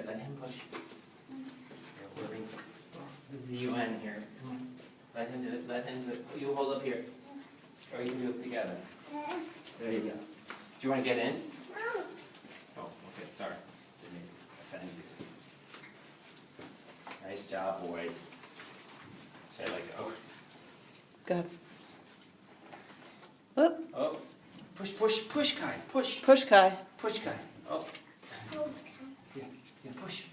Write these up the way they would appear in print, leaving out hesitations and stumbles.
let him push. This is the UN here. Come on. Let him do it. Let him do it. You hold up here. Or you can do it together. There you go. Do you want to get in? Oh, okay, sorry. Didn't offend you. Nice job, boys. Should I let go? Go. Whoop. Oh. Push, push, push, Kai. Push. Push, Kai. Push, Kai. Oh. Yeah, yeah, push.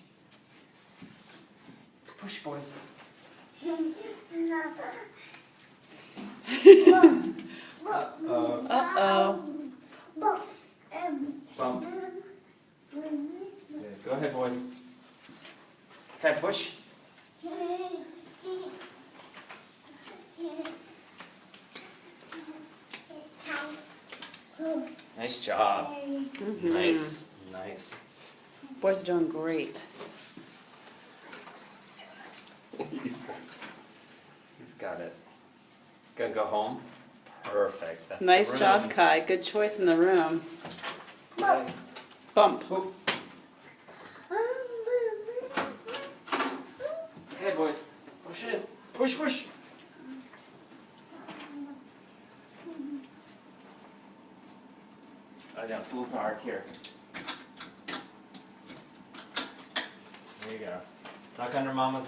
Push, boys. Uh-oh. Bump. Yeah, go ahead, boys. Kai, push. Nice job. Mm-hmm. Nice, nice. Boys are doing great. He's got it. Gonna go home? Perfect. That's Nice the job, room. Kai. Good choice in the room. Okay. Bump. Oh. Hey, boys. Push it. Push, push. Oh, no, it's a little dark here. There you go. Knock under Mama's